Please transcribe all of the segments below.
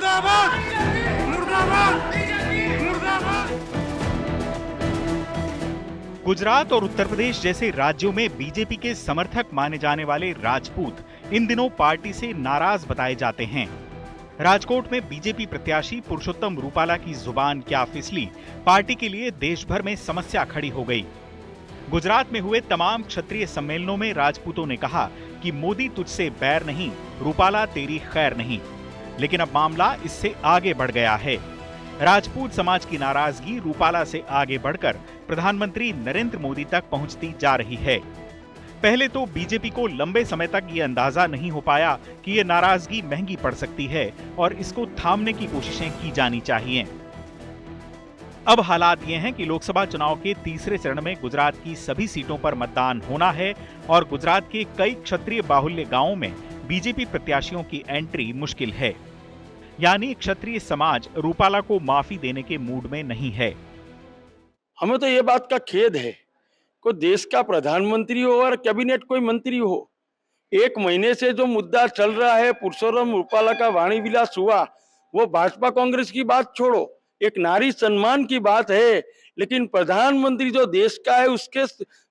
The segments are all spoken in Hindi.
मुर्दाबाद मुर्दाबाद मुर्दाबाद। गुजरात और उत्तर प्रदेश जैसे राज्यों में बीजेपी के समर्थक माने जाने वाले राजपूत इन दिनों पार्टी से नाराज बताए जाते हैं। राजकोट में बीजेपी प्रत्याशी पुरुषोत्तम रूपाला की जुबान क्या फिसली, पार्टी के लिए देश भर में समस्या खड़ी हो गई। गुजरात में हुए तमाम क्षत्रिय सम्मेलनों में राजपूतों ने कहा कि मोदी तुझसे बैर नहीं, रूपाला तेरी खैर नहीं। लेकिन अब मामला इससे आगे बढ़ गया है। राजपूत समाज की नाराजगी रूपाला से आगे बढ़कर प्रधानमंत्री नरेंद्र मोदी तक पहुंचती जा रही है। पहले तो बीजेपी को लंबे समय तक ये अंदाजा नहीं हो पाया कि ये नाराजगी महंगी पड़ सकती है और इसको थामने की कोशिशें की जानी चाहिए। अब हालात ये हैं कि लोकसभा चुनाव के तीसरे चरण में गुजरात की सभी सीटों पर मतदान होना है और गुजरात के कई क्षत्रिय बाहुल्य गांवों में बीजेपी प्रत्याशियों की एंट्री मुश्किल है। यानी क्षत्रिय समाज रूपाला को माफी देने के मूड में नहीं है। हमें तो ये बात का खेद है, कोई देश का प्रधानमंत्री हो और कैबिनेट कोई मंत्री हो, एक महीने से जो मुद्दा चल रहा है पुरुषोत्तम रूपाला का वाणी विलास हुआ, वो भाजपा कांग्रेस की बात छोड़ो, एक नारी सम्मान की बात है। लेकिन प्रधानमंत्री जो देश का है, उसके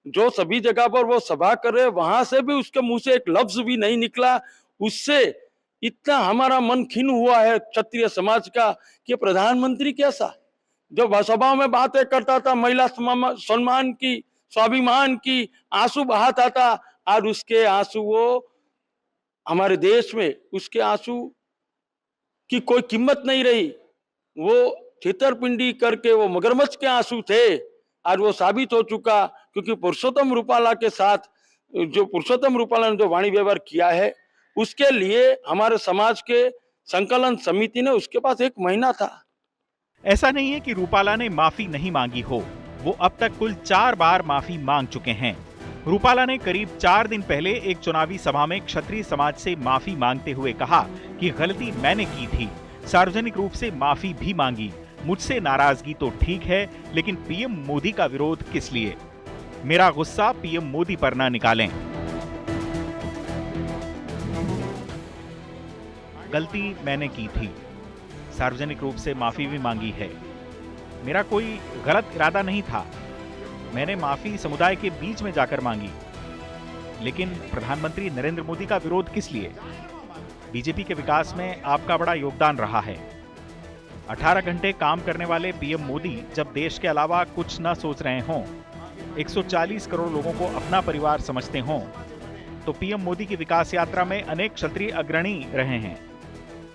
जो सभी जगह पर वो सभा कर रहे, वहां से भी उसके मुंह से एक लफ्ज भी नहीं निकला। उससे इतना हमारा मन खिन्न हुआ है क्षत्रिय समाज का कि प्रधानमंत्री कैसा, जो सभा में बातें करता था महिला सम्मान की, स्वाभिमान की, आंसू बहाता था, आज उसके आंसू, वो हमारे देश में उसके आंसू की कोई कीमत नहीं रही। वो छेतरपिंडी करके वो मगरमच्छ के आंसू थे, आज वो साबित हो चुका। क्योंकि पुरुषोत्तम रूपाला के साथ जो पुरुषोत्तम रूपाला ने जो वाणी व्यवहार किया है, उसके लिए हमारे समाज के संकलन समिति ने उसके पास 1 महीना था। ऐसा नहीं है कि रूपाला ने माफी नहीं मांगी हो, वो अब तक कुल 4 बार माफी मांग चुके हैं। रूपाला ने करीब 4 दिन पहले एक चुनावी सभा में क्षत्रिय समाज से माफी मांगते हुए कहा कि गलती मैंने की थी, सार्वजनिक रूप से माफी भी मांगी। मुझसे नाराजगी तो ठीक है, लेकिन पीएम मोदी का विरोध किस लिए? मेरा गुस्सा पीएम मोदी पर ना निकालें। गलती मैंने की थी, सार्वजनिक रूप से माफी भी मांगी है। मेरा कोई गलत इरादा नहीं था, मैंने माफी समुदाय के बीच में जाकर मांगी। लेकिन प्रधानमंत्री नरेंद्र मोदी का विरोध किस लिए? बीजेपी के विकास में आपका बड़ा योगदान रहा है। 18 घंटे काम करने वाले पीएम मोदी जब देश के अलावा कुछ न सोच रहे हों, 140 करोड़ लोगों को अपना परिवार समझते हों, तो पीएम मोदी की विकास यात्रा में अनेक क्षत्रिय अग्रणी रहे हैं,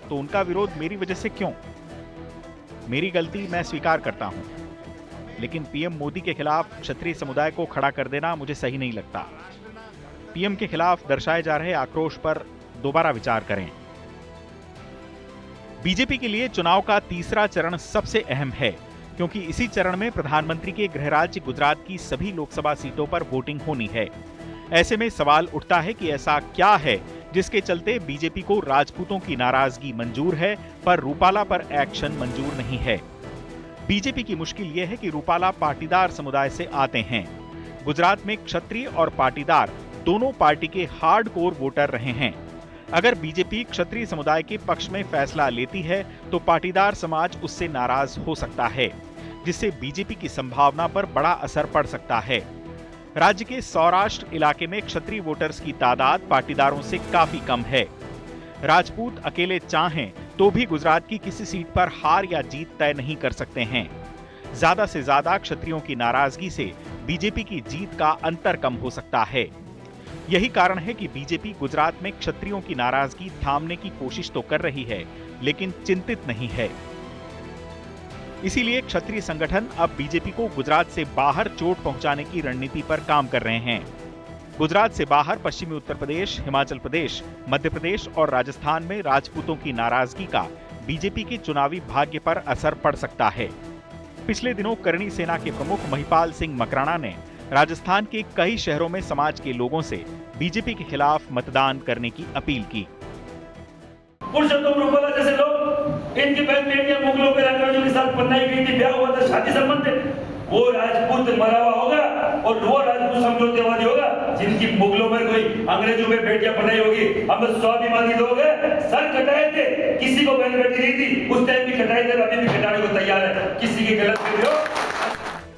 तो उनका विरोध मेरी वजह से क्यों? मेरी गलती मैं स्वीकार करता हूं, लेकिन पीएम मोदी के खिलाफ क्षत्रिय समुदाय को खड़ा कर देना मुझे सही नहीं लगता। पीएम के खिलाफ दर्शाए जा रहे आक्रोश पर दोबारा विचार करें। बीजेपी के लिए चुनाव का तीसरा चरण सबसे अहम है, क्योंकि इसी चरण में प्रधानमंत्री के गृह राज्य गुजरात की सभी लोकसभा सीटों पर वोटिंग होनी है। ऐसे में सवाल उठता है कि ऐसा क्या है जिसके चलते बीजेपी को राजपूतों की नाराजगी मंजूर है पर रूपाला पर एक्शन मंजूर नहीं है। बीजेपी की मुश्किल यह है कि रूपाला पाटीदार समुदाय से आते हैं। गुजरात में क्षत्रिय और पाटीदार दोनों पार्टी के हार्डकोर वोटर रहे हैं। अगर बीजेपी क्षत्रिय समुदाय के पक्ष में फैसला लेती है तो पाटीदार समाज उससे नाराज हो सकता है, जिससे बीजेपी की संभावना पर बड़ा असर पड़ सकता है। राज्य के सौराष्ट्र इलाके में क्षत्रिय वोटर्स की तादाद पाटीदारों से काफी कम है। राजपूत अकेले चाहें तो भी गुजरात की किसी सीट पर हार या जीत तय नहीं कर सकते हैं। ज्यादा से ज्यादा क्षत्रियों की नाराजगी से बीजेपी की जीत का अंतर कम हो सकता है। यही कारण है कि बीजेपी गुजरात में क्षत्रियों की नाराजगी थामने की कोशिश तो कर रही है, लेकिन चिंतित नहीं है। इसीलिए क्षत्रिय संगठन अब बीजेपी को गुजरात से बाहर चोट पहुंचाने की रणनीति पर काम कर रहे हैं। गुजरात से बाहर पश्चिमी उत्तर प्रदेश, हिमाचल प्रदेश, मध्य प्रदेश और राजस्थान में राजपूतों की नाराजगी का बीजेपी के चुनावी भाग्य पर असर पड़ सकता है। पिछले दिनों करणी सेना के प्रमुख महिपाल सिंह मकराना ने राजस्थान के कई शहरों में समाज के लोगों से बीजेपी के खिलाफ मतदान करने की अपील की। पुरुषोत्तम रूपाला जैसे लोग, इनकी बहन बेटियां मुगलों के राजवंशियों के साथ बनाई गई थी, ब्याह हुआ था, शादी संबंध, वो राजपूत मरा हुआ होगा और लोअर राजपूत समझौतेवादी होगा, जिनकी मुगलों में कोई अंग्रेजों में बेटियां बनाई होगी, हमें स्वाभिमानी लोग हैं, सर कटाए थे, किसी को बहन बेटी नहीं थी, उस टाइम भी कटाए थे, अभी भी कटाने को तैयार है, किसी की गलत नहीं हो।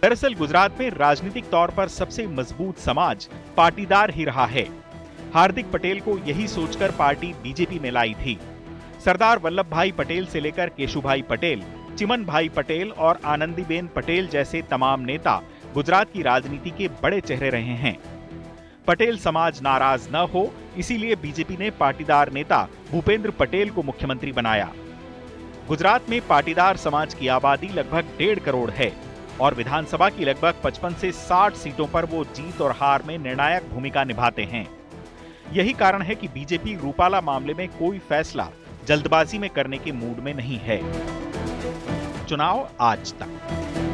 दरअसल गुजरात में राजनीतिक तौर पर सबसे मजबूत समाज पाटीदार ही रहा है। हार्दिक पटेल को यही सोचकर पार्टी बीजेपी में लाई थी। सरदार वल्लभ भाई पटेल से लेकर केशुभाई पटेल, चिमन भाई पटेल और आनंदीबेन पटेल जैसे तमाम नेता गुजरात की राजनीति के बड़े चेहरे रहे हैं। पटेल समाज नाराज न हो, इसीलिए बीजेपी ने पाटीदार नेता भूपेंद्र पटेल को मुख्यमंत्री बनाया। गुजरात में पाटीदार समाज की आबादी लगभग 1.5 करोड़ है और विधानसभा की लगभग 55 से 60 सीटों पर वो जीत और हार में निर्णायक भूमिका निभाते हैं। यही कारण है कि बीजेपी रूपाला मामले में कोई फैसला जल्दबाजी में करने के मूड में नहीं है। चुनाव आज तक।